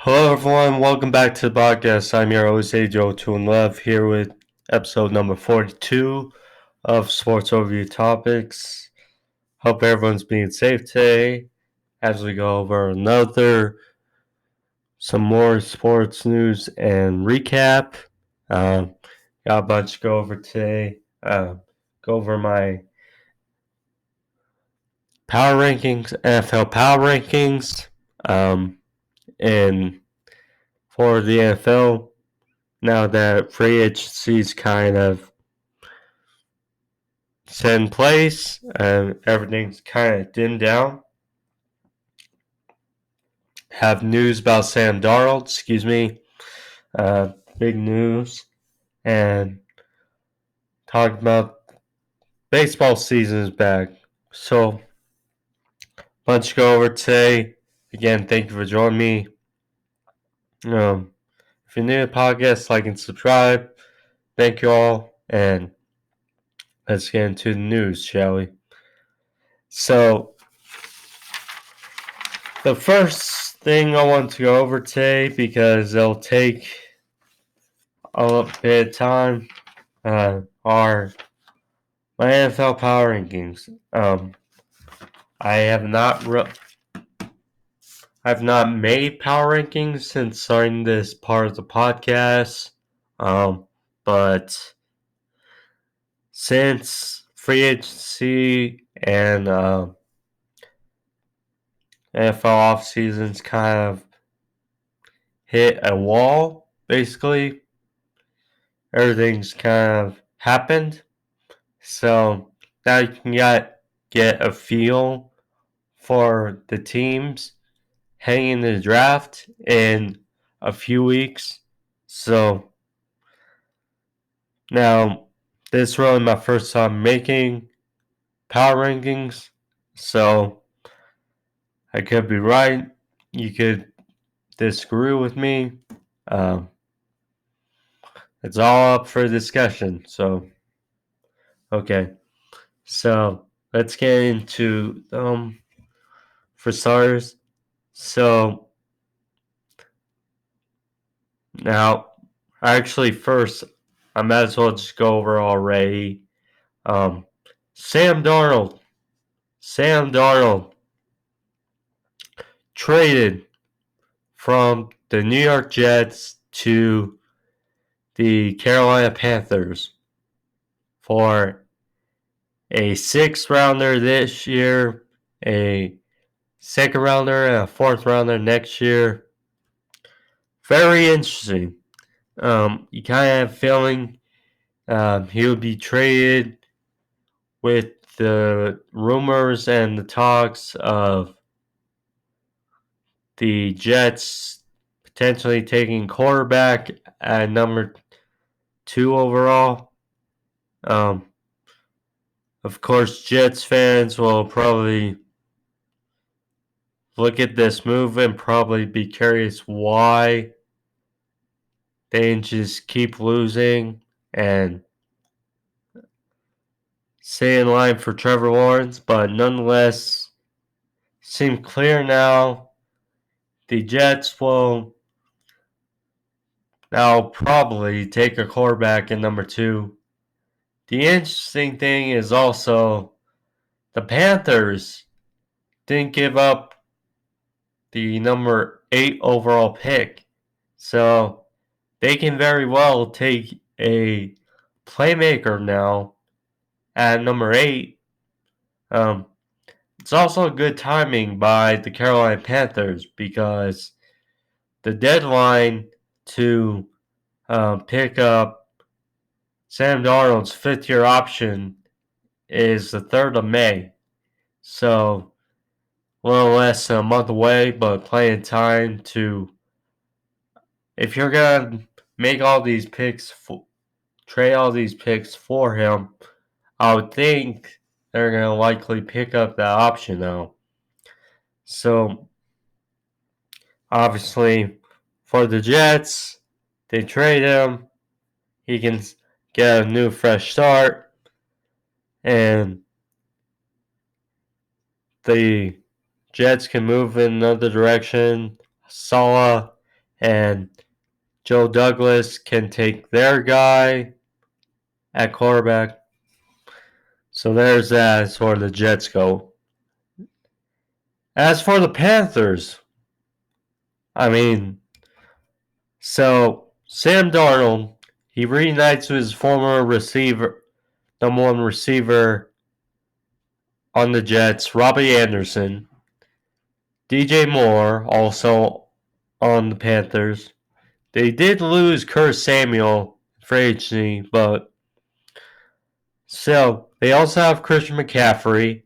Hello, everyone. Welcome back to the podcast. I'm your host, Ajoe21love, here with episode number 42 of Sports Overview Topics. Hope everyone's being safe today as we go over some more sports news and recap. Got a bunch to go over today. Go over my power rankings, NFL power rankings, and for the NFL. Now that free agency is kind of set in place and everything's kind of dimmed down, have news about Sam Darnold, big news, and talk about baseball season is back. So, bunch to go over today. Again, thank you for joining me. If you're new to the podcast, like and subscribe. Thank you all, and let's get into the news, shall we? So, the first thing I want to go over today, because it'll take a bit of time, are my NFL power rankings. I have not I've not made power rankings since starting this part of the podcast. But since free agency and NFL off seasons kind of hit a wall, basically, everything's kind of happened. So now you can get a feel for the teams heading into the draft in a few weeks. So now this is really my first time making power rankings. So I could be right. You could disagree with me. It's all up for discussion. So, okay. So, let's get into for starters. So, now, actually, first, I might as well just go over already. Sam Darnold. Sam Darnold traded from the New York Jets to the Carolina Panthers for a 6th rounder this year, a 2nd rounder, and a 4th rounder next year. Very interesting. You kind of have a feeling he would be traded with the rumors and the talks of the Jets potentially taking quarterback at number 2 overall. Of course, Jets fans will probably look at this move and probably be curious why they just keep losing and stay in line for Trevor Lawrence, but nonetheless, seem clear now. The Jets will now probably take a quarterback in number 2. The interesting thing is also the Panthers didn't give up the number 8 overall pick. So they can very well take a playmaker now at number 8. It's also good timing by the Carolina Panthers because the deadline to pick up Sam Darnold's 5th-year option is the 3rd of May. So a little less than a month away, but plenty of time to, if you're going to make all these picks, trade all these picks for him, I would think they're going to likely pick up that option now. So, obviously, for the Jets, they trade him. He can get a new, fresh start. And the Jets can move in another direction. Salah and Joe Douglas can take their guy at quarterback. So there's that as far as the Jets go. As for the Panthers, so Sam Darnold, he reunites with his former receiver, number one receiver on the Jets, Robbie Anderson. DJ Moore, also on the Panthers. They did lose Curtis Samuel for agency, but so they also have Christian McCaffrey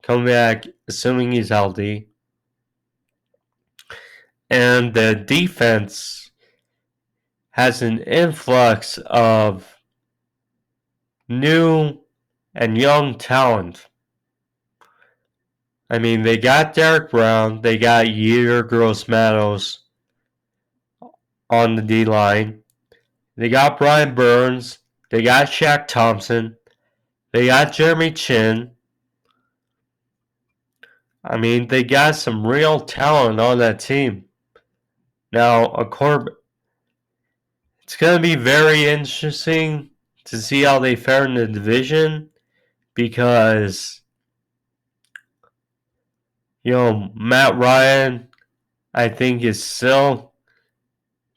coming back, assuming he's healthy. And the defense has an influx of new and young talent. They got Derek Brown, they got Yeager Gross-Matos on the D-line. They got Brian Burns, they got Shaq Thompson, they got Jeremy Chin. They got some real talent on that team. Now, it's going to be very interesting to see how they fare in the division because, Matt Ryan, I think, is still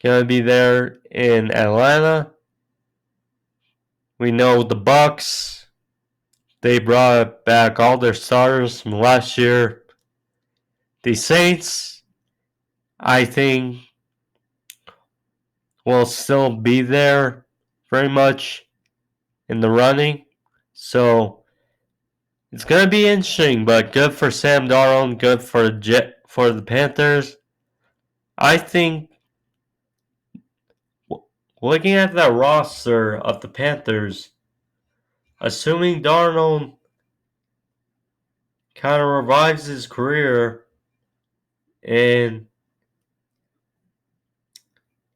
going to be there in Atlanta. We know the Bucks, they brought back all their starters from last year. The Saints, I think, will still be there very much in the running. So it's going to be interesting, but good for Sam Darnold, good for the Panthers. I think looking at the roster of the Panthers, assuming Darnold kind of revives his career in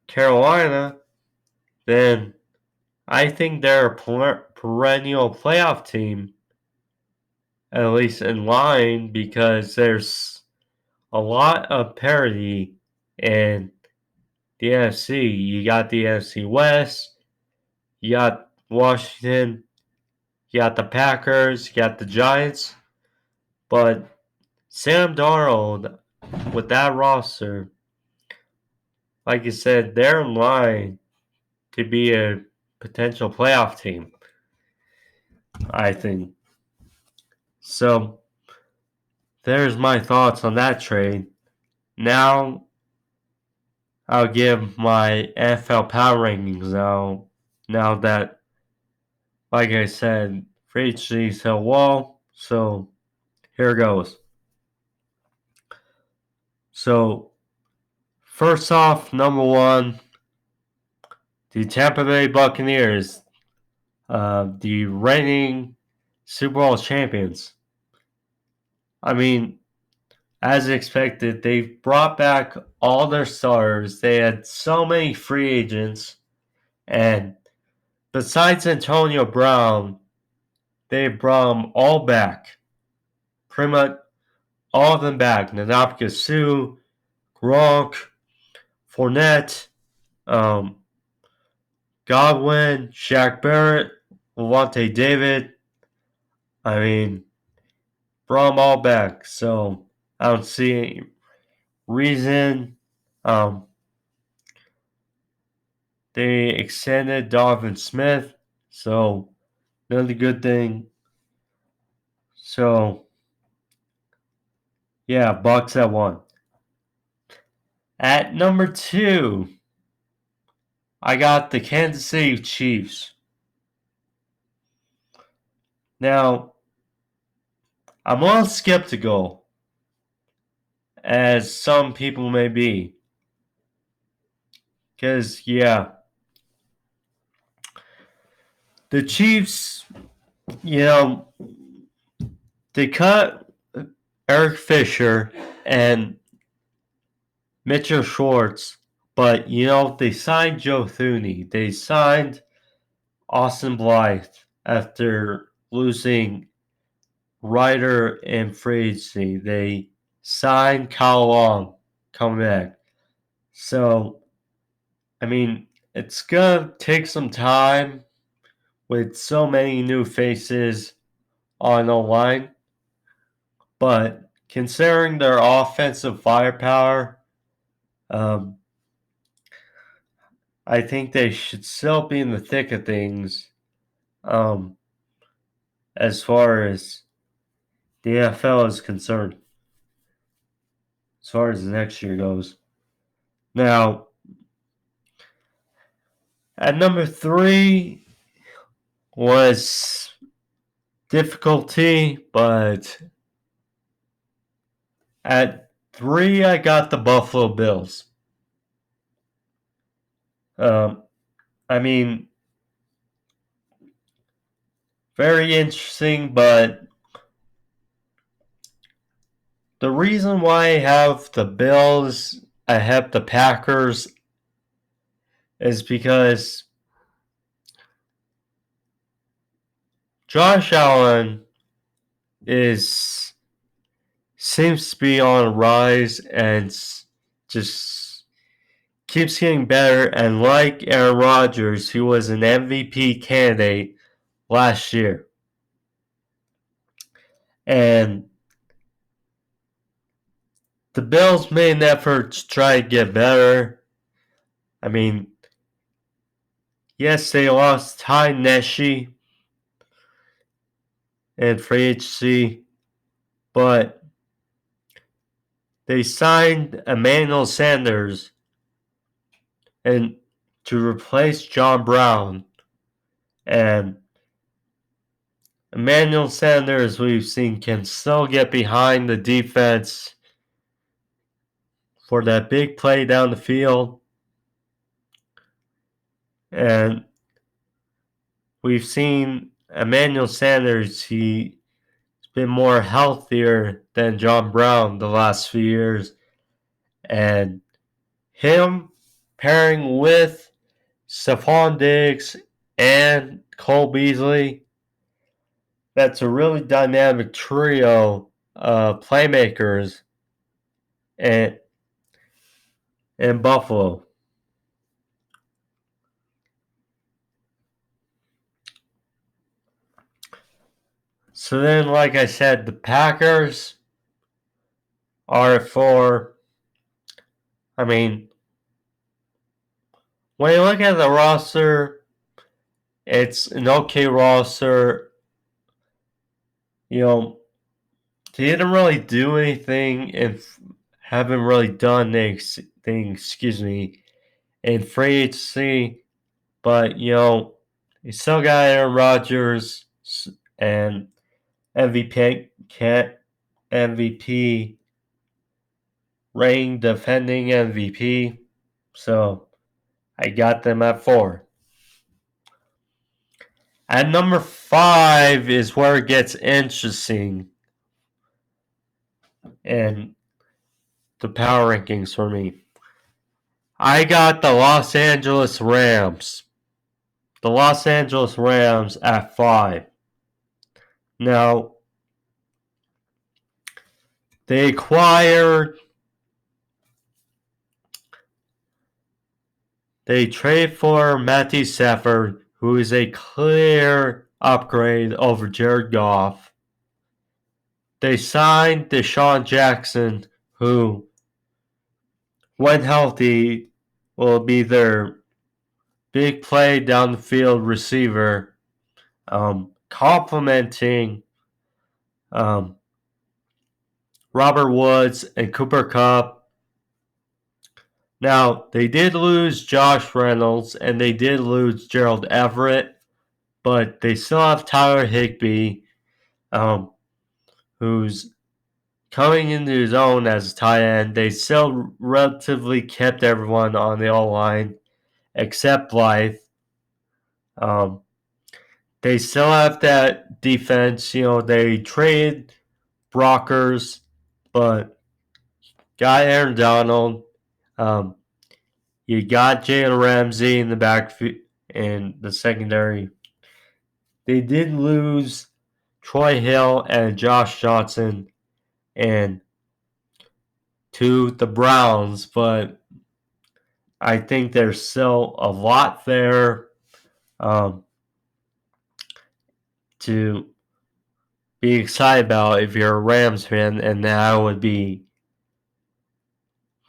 Carolina, then I think they're a perennial playoff team, at least in line, because there's a lot of parity in the NFC. You got the NFC West, you got Washington, you got the Packers, you got the Giants, but Sam Darnold, with that roster, like you said, they're in line to be a potential playoff team, I think. So, there's my thoughts on that trade. Now, I'll give my NFL power rankings now that, like I said, free agency's so well. So, here goes. So, first off, number one, the Tampa Bay Buccaneers, the reigning Super Bowl champions. As expected, they brought back all their stars. They had so many free agents. And besides Antonio Brown, they brought them all back. Pretty much all of them back. Nanapka Suh, Gronk, Fournette, Godwin, Shaq Barrett, Levante David. Brought them all back. So I don't see any reason. They extended Donovan Smith. So another good thing. So yeah, Bucks at 1. At number 2, I got the Kansas City Chiefs. Now, I'm a little skeptical, as some people may be. Because, the Chiefs, they cut Eric Fisher and Mitchell Schwartz, but, they signed Joe Thuney. They signed Austin Blythe after losing Ryder and free agency. They signed Kyle Long coming back. So, I mean, it's going to take some time with so many new faces on the line. But considering their offensive firepower, um, I think they should still be in the thick of things as far as the NFL is concerned, as far as the next year goes. Now, at number 3 was difficulty, but at 3 I got the Buffalo Bills. I mean, very interesting, but the reason why I have the Bills ahead of the Packers is because Josh Allen seems to be on a rise and just keeps getting better. And like Aaron Rodgers, he was an MVP candidate last year. And the Bills made an effort to try to get better. I mean, yes, they lost Ty Neshy in free agency, but they signed Emmanuel Sanders and to replace John Brown. And Emmanuel Sanders, we've seen, can still get behind the defense for that big play down the field. And we've seen Emmanuel Sanders, he's been more healthier than John Brown the last few years. And him pairing with Stephon Diggs and Cole Beasley, that's a really dynamic trio of playmakers in Buffalo. So then, like I said, the Packers are for, I mean, when you look at the roster, it's an okay roster. You know, they didn't really do anything and haven't really done anything, in free agency. But, you know, you still got Aaron Rodgers and MVP, reigning defending MVP. So I got them at 4. At number 5 is where it gets interesting in the power rankings for me. I got the Los Angeles Rams. The Los Angeles Rams at 5. Now, they trade for Matthew Stafford, who is a clear upgrade over Jared Goff. They signed Deshaun Jackson, who, when healthy, will be their big play down the field receiver, complementing Robert Woods and Cooper Kupp. Now, they did lose Josh Reynolds and they did lose Gerald Everett, but they still have Tyler Higbee, who's coming into his own as a tight end. They still relatively kept everyone on the O-line except Blythe. They still have that defense. You know, they traded Brockers, but got Aaron Donald. You got Jalen Ramsey in the back in the secondary. They did lose Troy Hill and Josh Johnson and to the Browns, but I think there's still a lot there to be excited about if you're a Rams fan, and that would be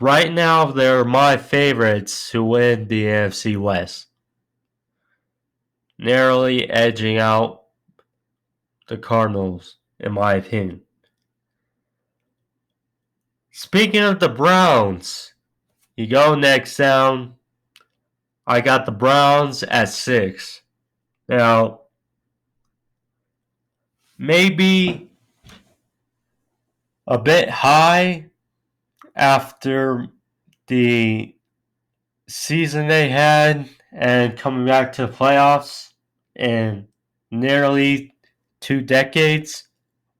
right now they're my favorites to win the NFC West, narrowly edging out the Cardinals, in my opinion. Speaking of the Browns, you go next down. I got the Browns at 6. Now, maybe a bit high after the season they had and coming back to the playoffs in nearly 2 decades.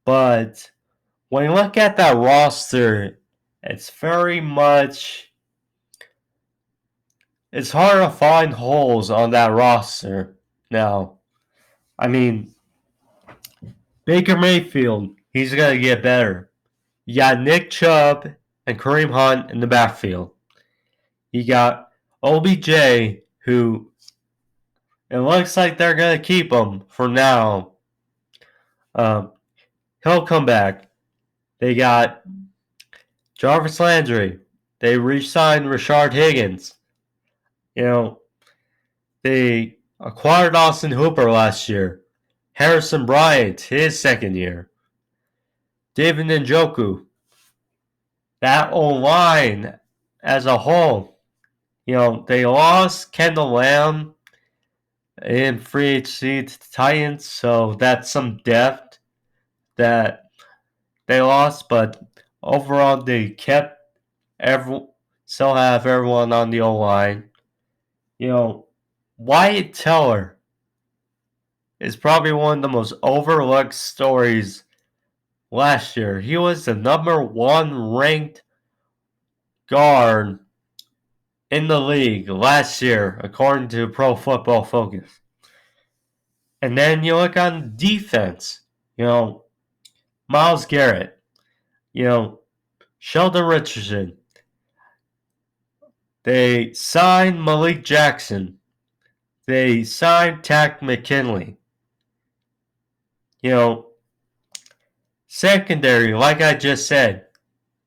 But when you look at that roster, it's very much, it's hard to find holes on that roster now. I mean, Baker Mayfield, he's going to get better. You got Nick Chubb and Kareem Hunt in the backfield. You got OBJ, who it looks like they're going to keep him for now. He'll come back. They got Jarvis Landry. They re-signed Rashard Higgins. You know, they acquired Austin Hooper last year. Harrison Bryant, his second year. David Njoku. That O-line as a whole. You know, they lost Kendall Lamb in free agency to the Titans, so that's some depth that they lost, but overall they kept still have everyone on the O-line. You know, Wyatt Teller is probably one of the most overlooked stories last year. He was the number 1 ranked guard in the league last year, according to Pro Football Focus. And then you look on defense, you know, Myles Garrett, you know, Sheldon Richardson. They signed Malik Jackson. They signed Takk McKinley. You know, secondary, like I just said,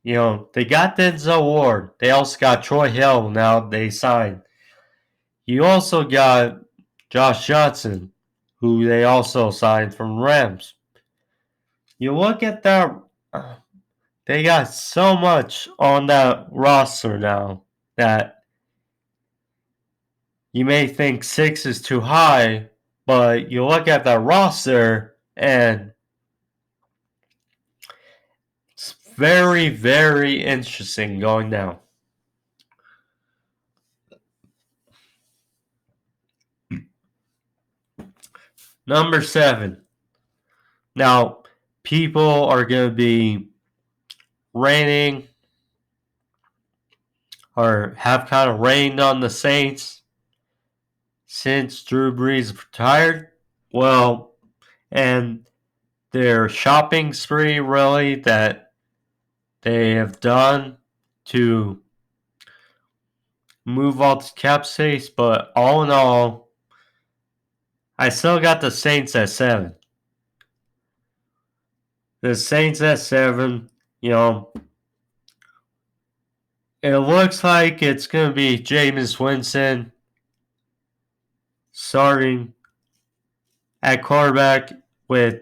you know, they got Denzel Ward. They also got Troy Hill now they signed. You also got Josh Johnson, who they also signed from Rams. You look at that, they got so much on that roster now that you may think 6 is too high, but you look at that roster and it's very, very interesting going down. Number 7. Now, people are going to be raining or have kind of rained on the Saints since Drew Brees retired. Well, and their shopping spree really that they have done to move all the cap space, but all in all, I still got the Saints at 7. The Saints at 7, you know, it looks like it's going to be Jameis Winston starting at quarterback with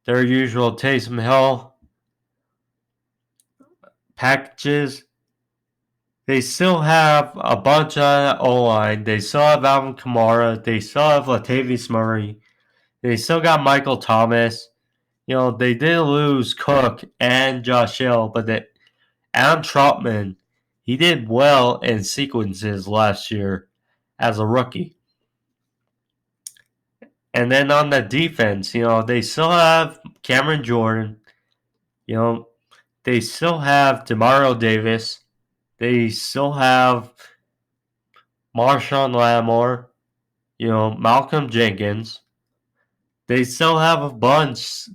their usual Taysom Hill packages. They still have a bunch on O-line. They still have Alvin Kamara. They still have Latavius Murray. They still got Michael Thomas. You know, they did lose Cook and Josh Hill, but Adam Trautman, he did well in sequences last year as a rookie. And then on the defense, you know, they still have Cameron Jordan. You know, they still have Demario Davis. They still have Marshawn Lattimore. You know, Malcolm Jenkins. They still have a bunch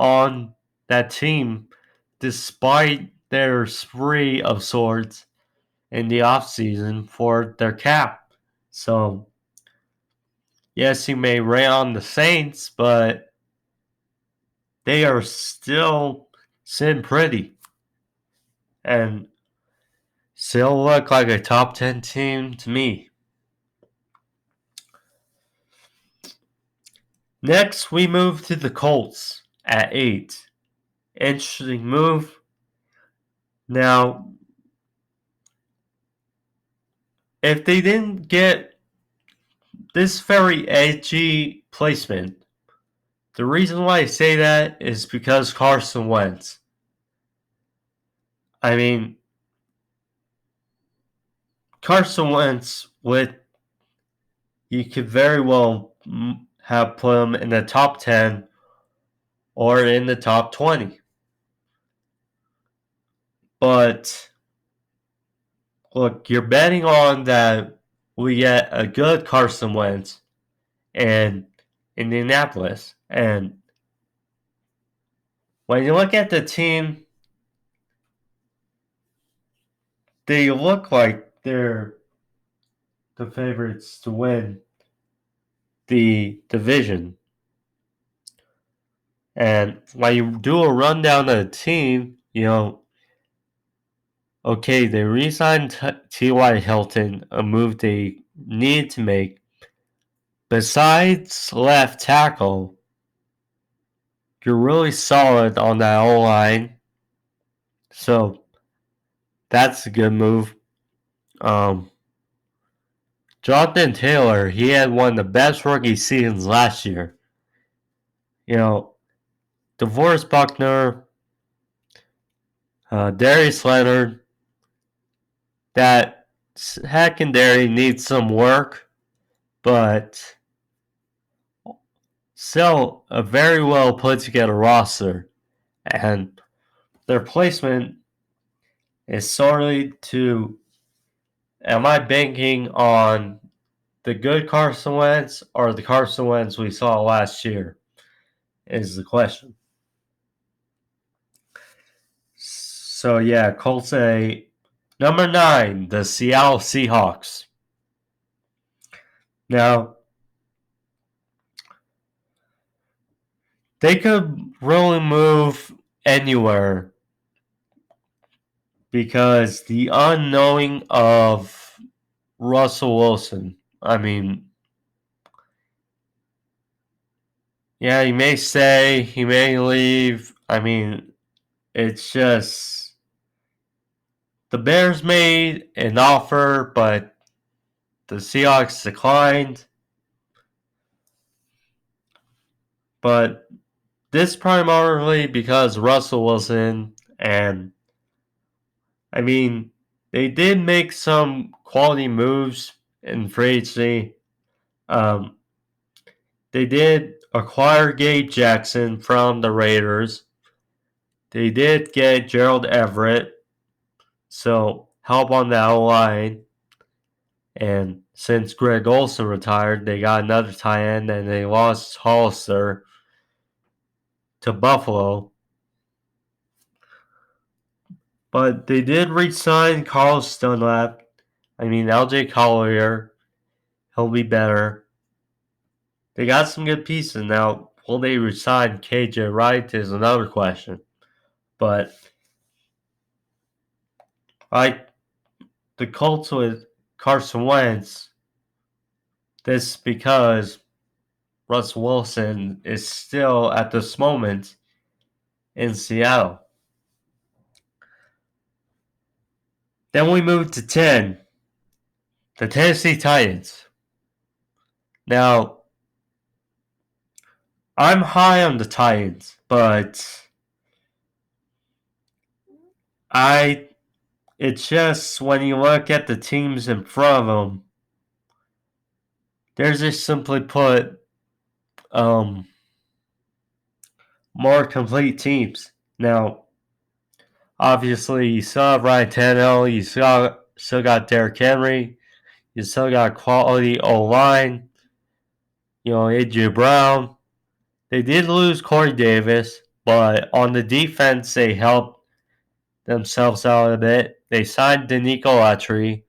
on that team despite their spree of sorts. in the offseason for their cap. So, yes, you may rain on the Saints, but they are still sitting pretty and still look like a top 10 team to me. Next, we move to the Colts at 8. Interesting move. Now, if they didn't get this very edgy placement, the reason why I say that is because Carson Wentz. I mean, Carson Wentz you could very well have put him in the top 10 or in the top 20. But look, you're betting on that we get a good Carson Wentz in Indianapolis. And when you look at the team, they look like they're the favorites to win the division. And when you do a rundown of the team, okay, they re-signed T.Y. Hilton, a move they need to make. Besides left tackle, you're really solid on that O-line. So, that's a good move. Jonathan Taylor, he had one of the best rookie seasons last year. DeForest Buckner, Darius Leonard, that secondary needs some work, but still a very well put together roster. And their placement is solely to, am I banking on the good Carson Wentz or the Carson Wentz we saw last year is the question. So yeah, Colts A. Number 9, the Seattle Seahawks. Now, they could really move anywhere because the unknowing of Russell Wilson. I mean, yeah, he may stay, he may leave. I mean, it's just the Bears made an offer, but the Seahawks declined. But this primarily because Russell Wilson, and I mean, they did make some quality moves in free agency. They did acquire Gabe Jackson from the Raiders. They did get Gerald Everett, so help on that line. And since Greg Olsen retired, they got another tight end, and they lost Hollister to Buffalo. But they did re-sign Carlos Dunlap. I mean, LJ Collier, he'll be better. They got some good pieces. Now, will they resign KJ Wright is another question. But like the Colts with Carson Wentz, this because Russell Wilson is still at this moment in Seattle. Then we move to 10, the Tennessee Titans. Now, I'm high on the Titans, but it's just when you look at the teams in front of them, they're just simply put more complete teams. Now, obviously, you still have Ryan Tannehill, you still got Derrick Henry, you still got quality O-line, A.J. Brown. They did lose Corey Davis, but on the defense, they helped themselves out a bit. they signed Danico Autry.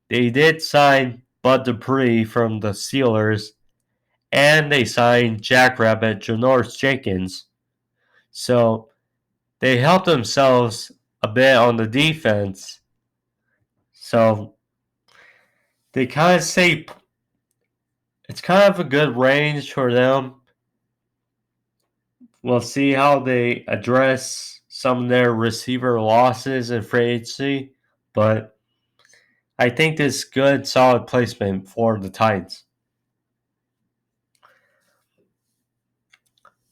They did sign Bud Dupree from the Steelers, and they signed Jackrabbit Janoris Jenkins. So they helped themselves a bit on the defense. So they kind of say it's kind of a good range for them. We'll see how they address some of their receiver losses in free agency, but I think this is good, solid placement for the Titans.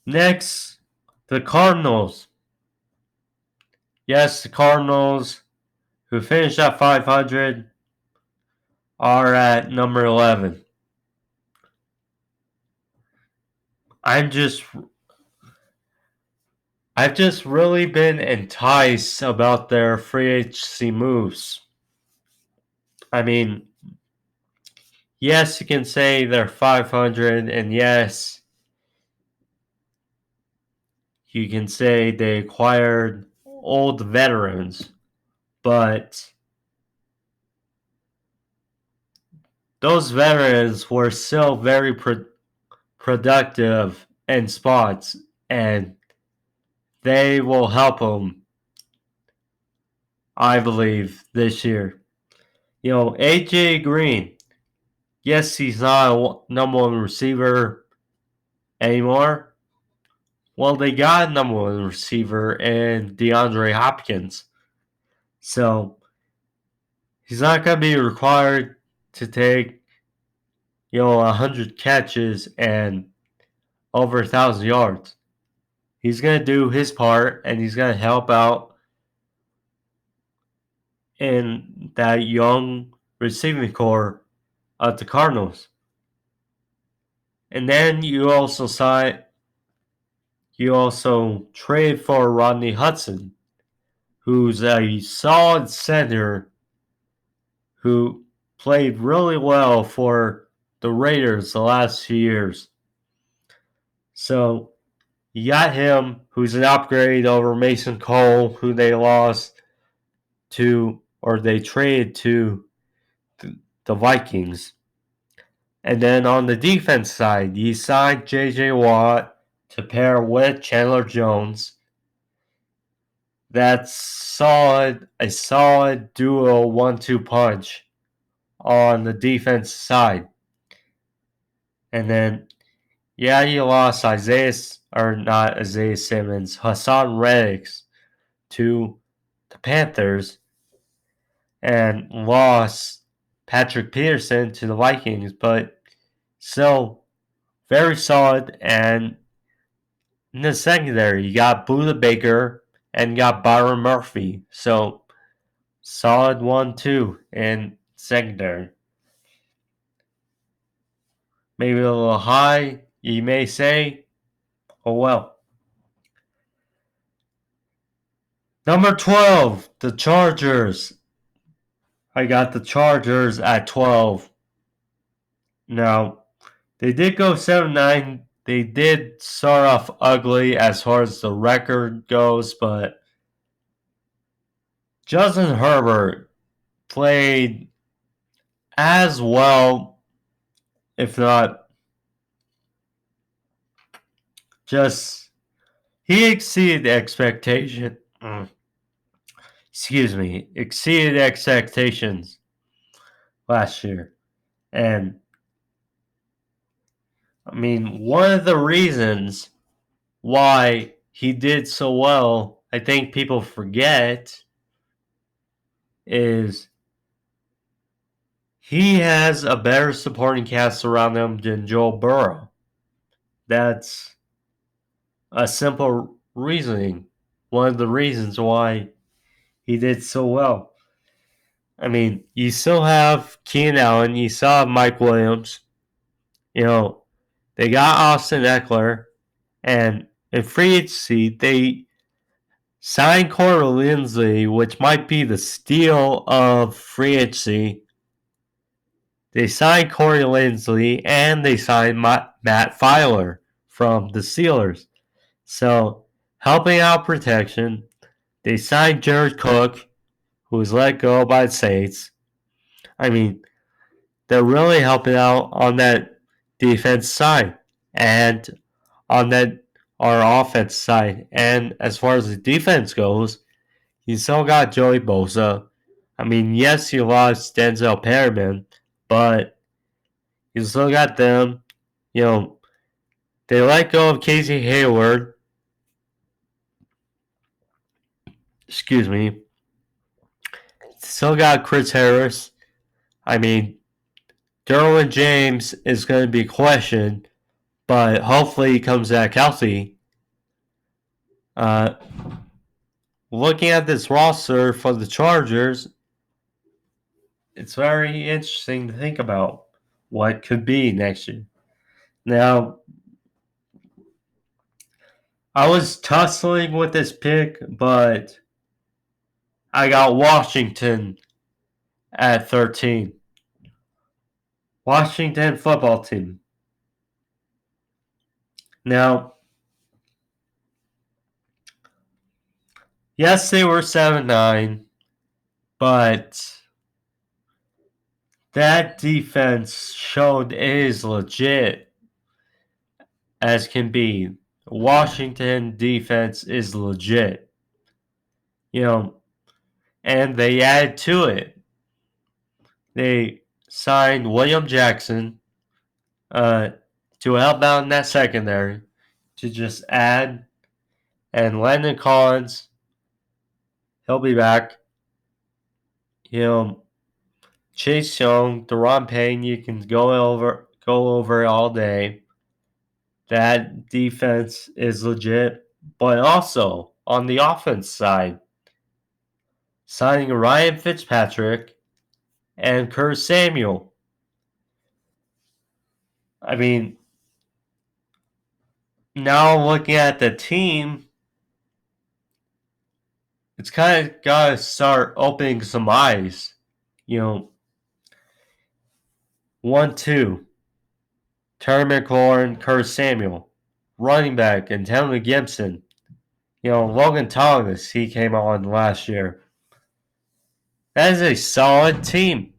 Next, the Cardinals. Yes, the Cardinals, who finished at 500, are at number 11. I've just really been enticed about their free agency moves. I mean, yes, you can say they're 500, and yes, you can say they acquired old veterans, but those veterans were still very productive in spots, and they will help them, I believe, this year. You know, AJ Green, yes, he's not a number one receiver anymore. Well, they got a number one receiver in DeAndre Hopkins. So he's not going to be required to take, 100 catches and over 1,000 yards. He's going to do his part, and he's going to help out in that young receiving core of the Cardinals. And then you also trade for Rodney Hudson, who's a solid center who played really well for the Raiders the last few years. So you got him, who's an upgrade over Mason Cole, who they lost to, or they traded to the Vikings. And then on the defense side, you signed J.J. Watt to pair with Chandler Jones. That's a solid duo 1-2 punch on the defense side. And then, yeah, you lost Isaiah Simmons, Hassan Reddick to the Panthers, and lost Patrick Peterson to the Vikings, but still very solid. And in the secondary, you got Buda Baker and you got Byron Murphy. So solid 1-2 in secondary. Maybe a little high, you may say. Oh well. Number 12, the Chargers. I got the Chargers at 12. Now, they did go 7-9. They did start off ugly as far as the record goes, but Justin Herbert played as well, if not just, he exceeded expectations last year. And I mean, one of the reasons why he did so well, I think people forget, is he has a better supporting cast around him than Joe Burrow. That's a simple reasoning. One of the reasons why he did so well. I mean, you still have Keenan Allen, you still have Mike Williams. They got Austin Eckler, and in free agency, they signed Corey Linsley, which might be the steal of free agency. They signed Corey Linsley, and they signed Matt Filer from the Steelers. So, helping out protection. They signed Jared Cook, who was let go by the Saints. I mean, they're really helping out on that defense side and on that our offense side. And as far as the defense goes, you still got Joey Bosa. I mean, yes, you lost Denzel Perryman, but you still got them. You know, they let go of Casey Hayward. Excuse me. Still got Chris Harris. I mean, Derwin James is going to be questioned, but hopefully he comes back healthy. Looking at this roster for the Chargers, it's very interesting to think about what could be next year. Now, I was tussling with this pick, but I got Washington at 13. Washington football team. Now, yes, they were 7-9, but that defense showed it is legit as can be. Washington defense is legit. You know, and they added to it. They signed William Jackson to help out in that secondary to just add, and Landon Collins, he'll be back. You know, Chase Young, Deron Payne, you can go over all day. That defense is legit, but also on the offense side, signing Ryan Fitzpatrick and Curtis Samuel. I mean, now looking at the team, it's kind of got to start opening some eyes. You know, 1-2, Terry McLaurin, Curtis Samuel. Running back, Antonio Gibson. You know, Logan Thomas, he came on last year. That is a solid team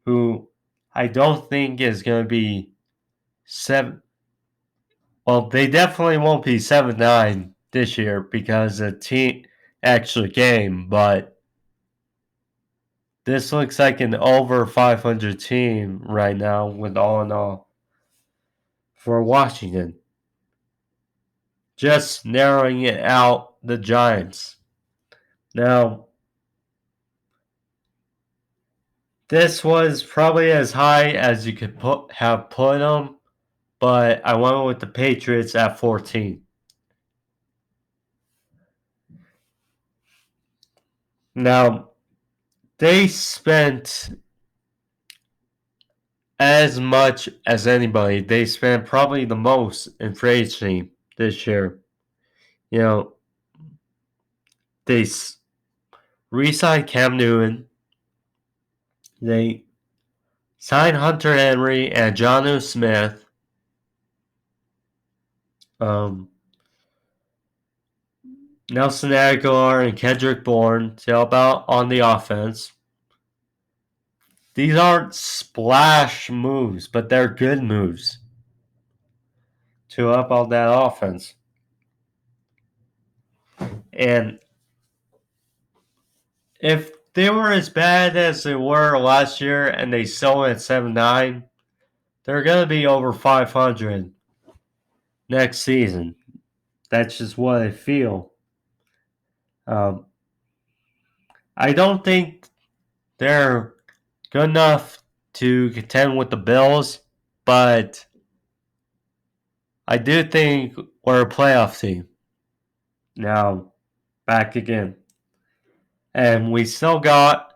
who I don't think is going to be 7. Well, they definitely won't be 7-9 this year because the team extra game, but this looks like an over 500 team right now with all in all for Washington. Just narrowing it out the Giants. Now, this was probably as high as you could have put them, but I went with the Patriots at 14. Now, they spent as much as anybody. They spent probably the most in free agency this year. You know, they re-signed Cam Newton. They signed Hunter Henry and Jonnu Smith. Nelson Aguilar and Kendrick Bourne to help out on the offense. These aren't splash moves, but they're good moves to help out that offense. And if they were as bad as they were last year and they sold at 7-9, they're going to be over 500 next season. That's just what I feel. I don't think they're good enough to contend with the Bills, but I do think we're a playoff team. Now, back again. And we still got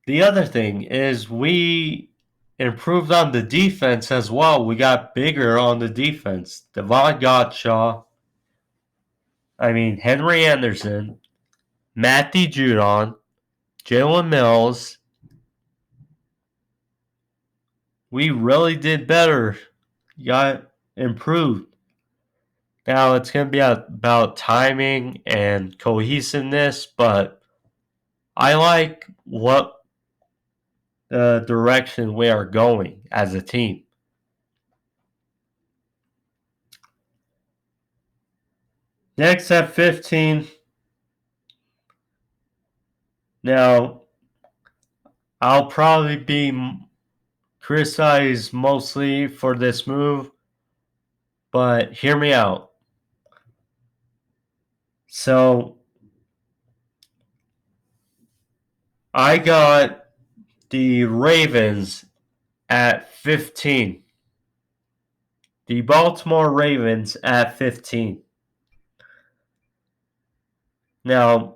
the other thing is we improved on the defense as well. We got bigger on the defense. Devon Gottschall. Henry Anderson. Matthew Judon. Jalen Mills. We really did better. Got improved. Now, it's going to be about timing and cohesiveness, but I like what the direction we are going as a team. Next at 15. Now, I'll probably be criticized mostly for this move, but hear me out. So, I got the Ravens at 15. The Baltimore Ravens at 15. Now,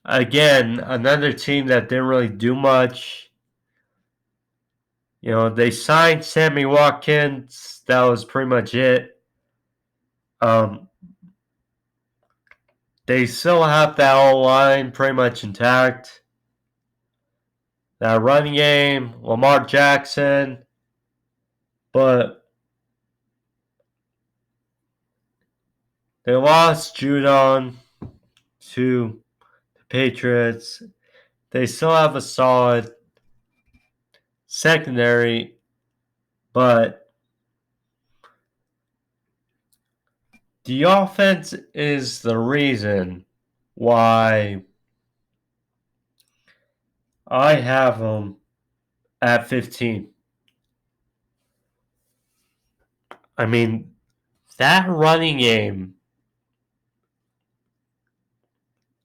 again, another team that didn't really do much. You know, they signed Sammy Watkins. That was pretty much it. They still have that whole line pretty much intact. That running game, Lamar Jackson. But they lost Judon to the Patriots. They still have a solid secondary, but the offense is the reason why I have them at 15. I mean, that running game,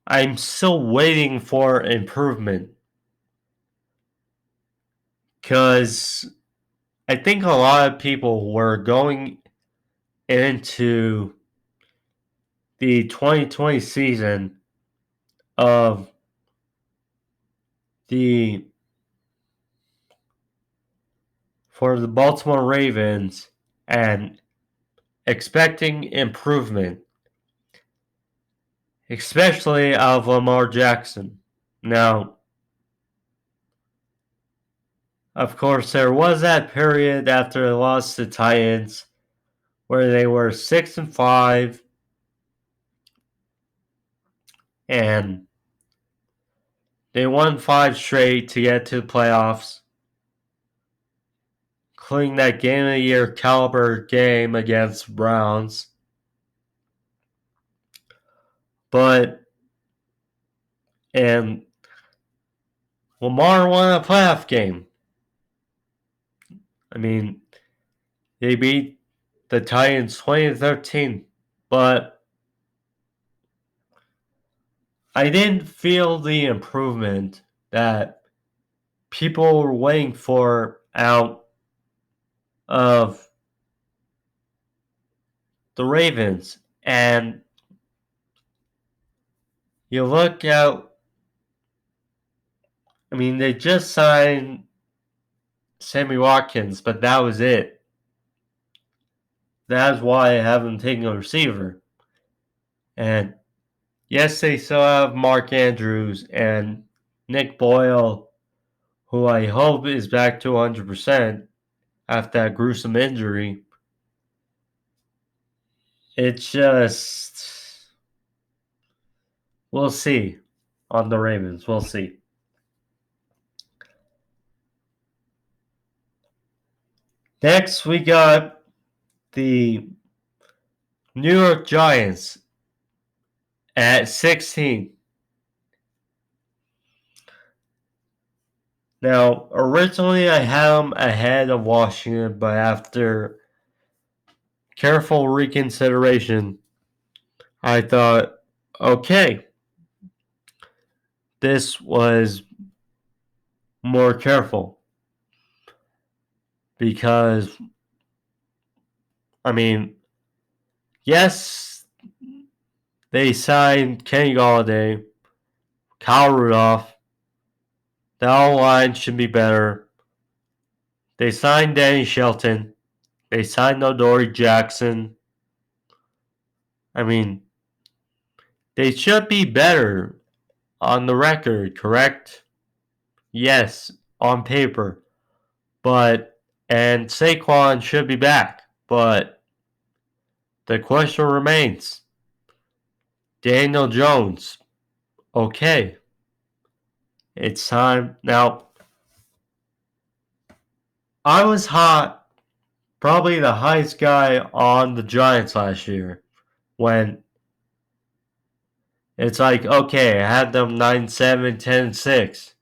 I'm still waiting for improvement. Because I think a lot of people were going into the 2020 season of the for the Baltimore Ravens and expecting improvement, especially out of Lamar Jackson. Now, of course, there was that period after they lost to Titans where they were 6-5 and they won 5 straight to get to the playoffs, including that game of the year caliber game against Browns. And Lamar won a playoff game. I mean, they beat the Titans 20-13, but I didn't feel the improvement that people were waiting for out of the Ravens. And you look out, I mean, they just signed Sammy Watkins, but that was it. That's why I haven't taken a receiver. And yes, they still have Mark Andrews and Nick Boyle, who I hope is back to 100% after that gruesome injury. It's just, we'll see on the Ravens. We'll see. Next, we got the New York Giants at 16. Now, originally I had them ahead of Washington, but after careful reconsideration, I thought, okay, this was more careful. Because, I mean, yes, they signed Kenny Galladay, Kyle Rudolph. The line should be better. They signed Danny Shelton. They signed Adoree Jackson. I mean, they should be better on the record, correct? Yes, on paper. And Saquon should be back. But the question remains, Daniel Jones, okay, it's time. Now, I was hot, probably the highest guy on the Giants last year when it's like, okay, I had them 9-7, 10-6.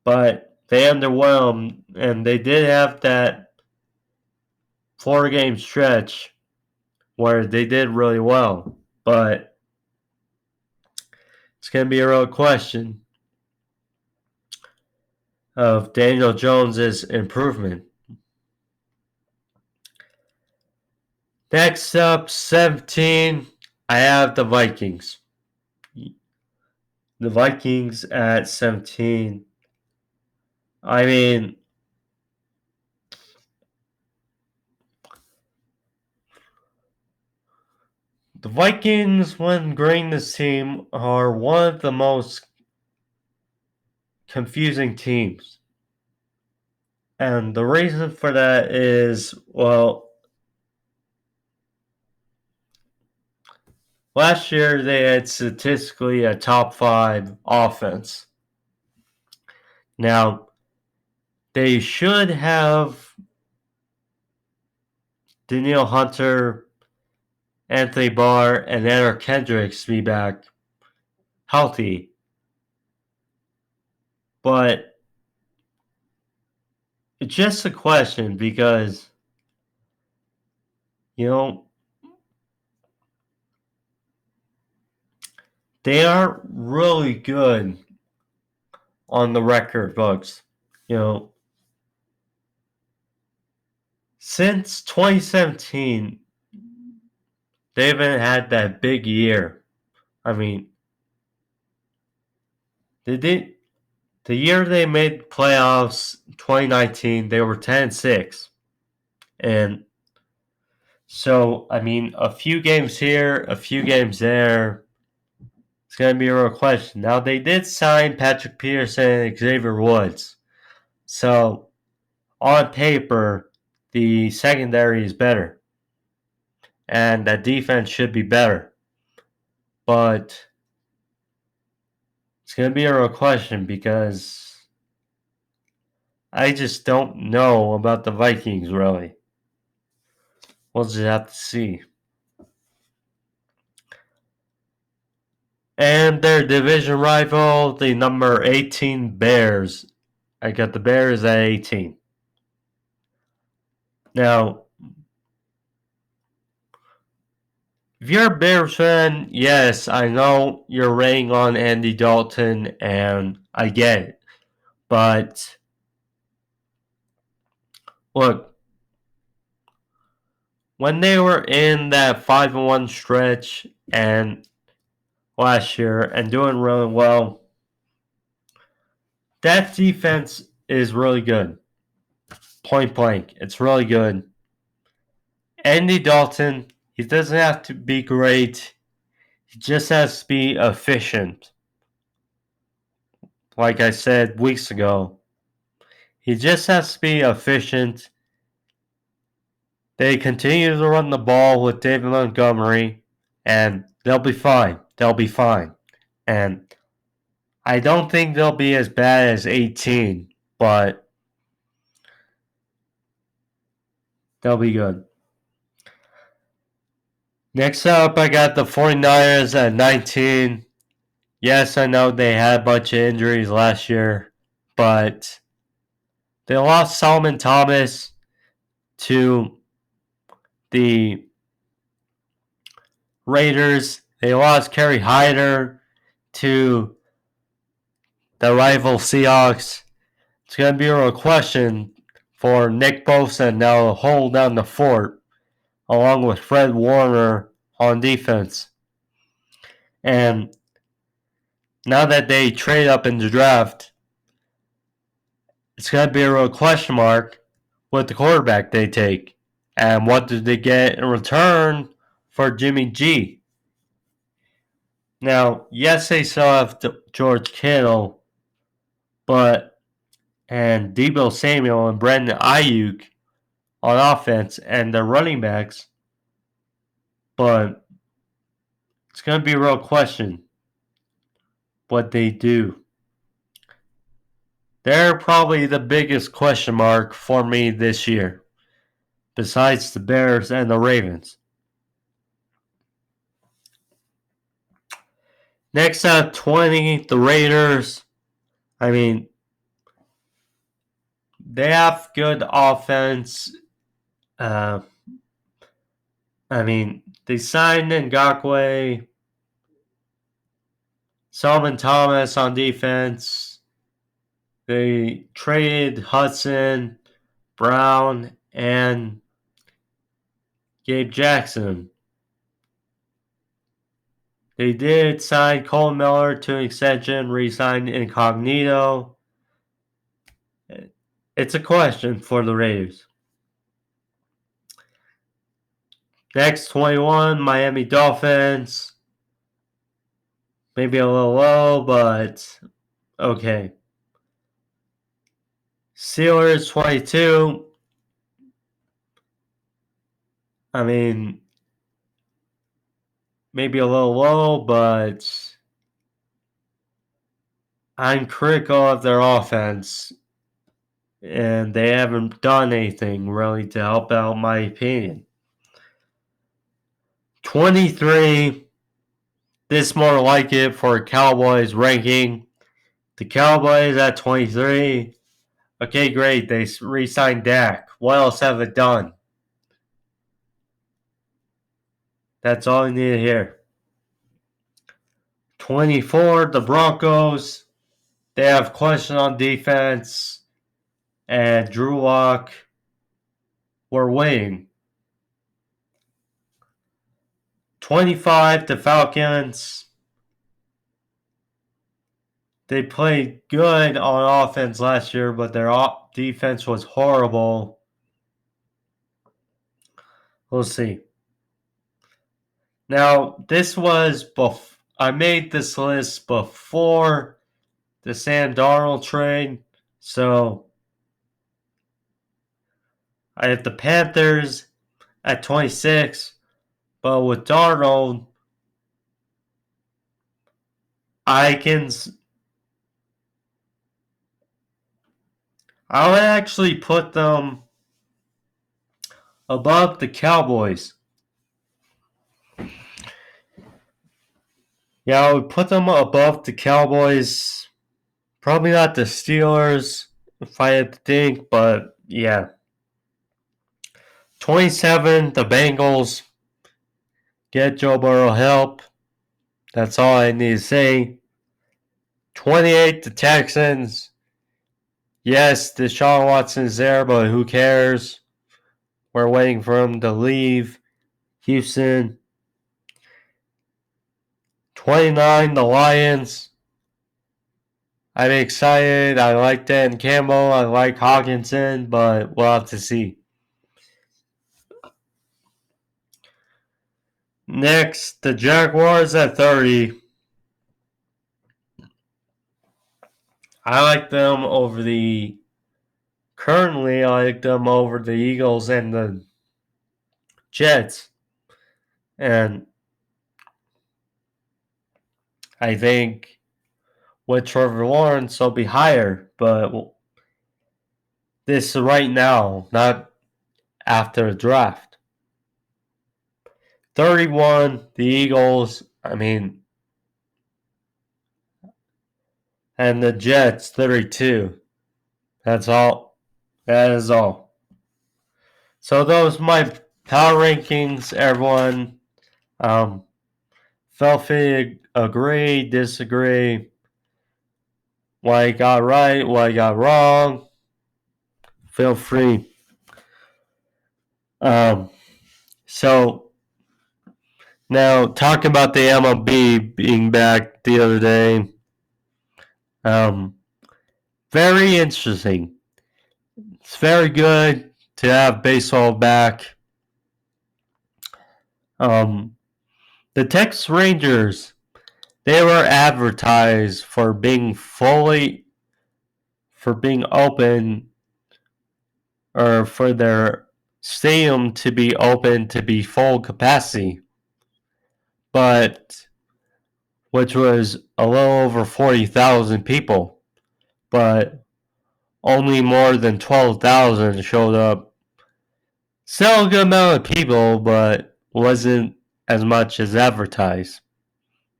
But they underwhelmed, and they did have that 4-game stretch where they did really well. But it's going to be a real question of Daniel Jones's improvement. Next up, 17, I have the Vikings. The Vikings at 17. I mean, the Vikings, when grading this team, are one of the most confusing teams. And the reason for that is, well, last year they had statistically a top 5 offense. Now, they should have Danielle Hunter, Anthony Barr, and Eric Kendricks be back healthy. But it's just a question because, they aren't really good on the record books. Since 2017, they haven't had that big year. I mean, they did. The year they made playoffs, 2019, they were 10-6. And so, I mean, a few games here, a few games there. It's going to be a real question. Now, they did sign Patrick Peterson and Xavier Woods. So, on paper, the secondary is better. And that defense should be better. But it's going to be a real question because I just don't know about the Vikings, really. We'll just have to see. And their division rival, the number 18 Bears. I got the Bears at 18. Now, if you're a Bears fan, yes, I know you're raining on Andy Dalton, and I get it. But, look, when they were in that 5-1 stretch and last year and doing really well, that defense is really good. Point blank. It's really good. Andy Dalton, he doesn't have to be great. He just has to be efficient. Like I said weeks ago, he just has to be efficient. They continue to run the ball with David Montgomery, and they'll be fine. They'll be fine. And I don't think they'll be as bad as 18, but they'll be good. Next up, I got the 49ers at 19. Yes, I know they had a bunch of injuries last year, but they lost Solomon Thomas to the Raiders. They lost Kerry Hyder to the rival Seahawks. It's going to be a real question for Nick Bosa now to hold down the fort along with Fred Warner on defense. And now that they trade up in the draft, it's going to be a real question mark with the quarterback they take. And what do they get in return for Jimmy G? Now, yes, they still have George Kittle, and Deebo Samuel and Brandon Ayuk on offense, and their running backs. but it's going to be a real question what they do. They're probably the biggest question mark for me this year, besides the Bears and the Ravens. Next at 20, the Raiders. I mean, they have good offense. I mean, they signed Ngakoue, Solomon Thomas on defense. They traded Hudson, Brown, and Gabe Jackson. They did sign Cole Miller to an extension, re-signed Incognito. It's a question for the Raiders. Next, 21, Miami Dolphins. Maybe a little low, but okay. Steelers, 22. I mean, maybe a little low, but I'm critical of their offense. And they haven't done anything really to help out my opinion. 23. This more like it for Cowboys ranking. The Cowboys at 23. Okay, great. They re-signed Dak. What else have they done? That's all you need to hear. 24, the Broncos. They have question on defense. And Drew Lock. We're waiting. 25, the Falcons. They played good on offense last year, but their defense was horrible. We'll see. Now, this was I made this list before the Sam Darnold trade, so I have the Panthers at 26, but with Darnold, I'll actually put them above the Cowboys. Yeah, I would put them above the Cowboys. Probably not the Steelers, if I had to think, but yeah. 27, the Bengals. Get Joe Burrow help. That's all I need to say. 28, the Texans. Yes, Deshaun Watson's there, but who cares? We're waiting for him to leave Houston. 29, the Lions. I'm excited. I like Dan Campbell. I like Hawkinson, but we'll have to see. Next, the Jaguars at 30. I like them over the Eagles and the Jets. And I think with Trevor Lawrence, they'll be higher. But this is right now, not after the draft. 31, the Eagles. And the Jets, 32. That's all. That is all. So those are my power rankings, everyone. Feel free to agree, disagree. What I got right, what I got wrong. Feel free. So now talking about the MLB being back the other day. Very interesting. It's very good to have baseball back. The Texas Rangers, they were advertised for being open, or for their stadium to be open to be full capacity. but which was a little over 40,000 people, but only more than 12,000 showed up. Still a good amount of people, but wasn't as much as advertised.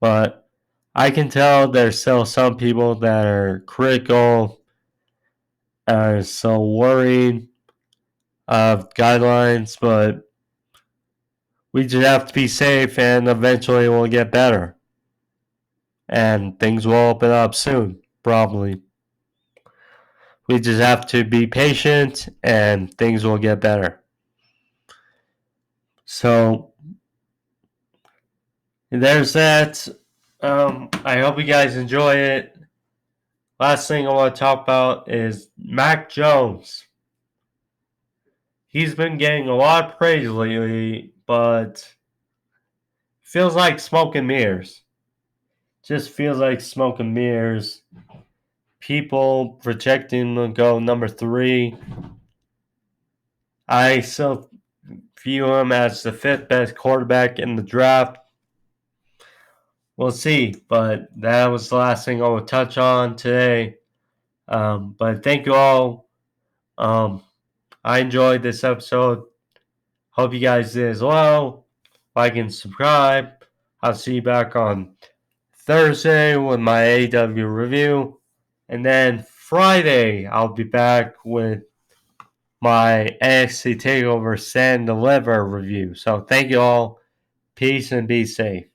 But I can tell there's still some people that are critical, are so worried of guidelines, but we just have to be safe and eventually we'll get better. And things will open up soon, probably. We just have to be patient and things will get better. So there's that. I hope you guys enjoy it. Last thing I want to talk about is Mac Jones. He's been getting a lot of praise lately, but feels like smoke and mirrors. Just feels like smoke and mirrors. People projecting him to go number 3. I still view him as the 5th best quarterback in the draft. We'll see, but that was the last thing I will touch on today. But thank you all. I enjoyed this episode. Hope you guys did as well. Like and subscribe. I'll see you back on Thursday with my AEW review. And then Friday, I'll be back with my NXT TakeOver Stand Deliver review. So thank you all. Peace and be safe.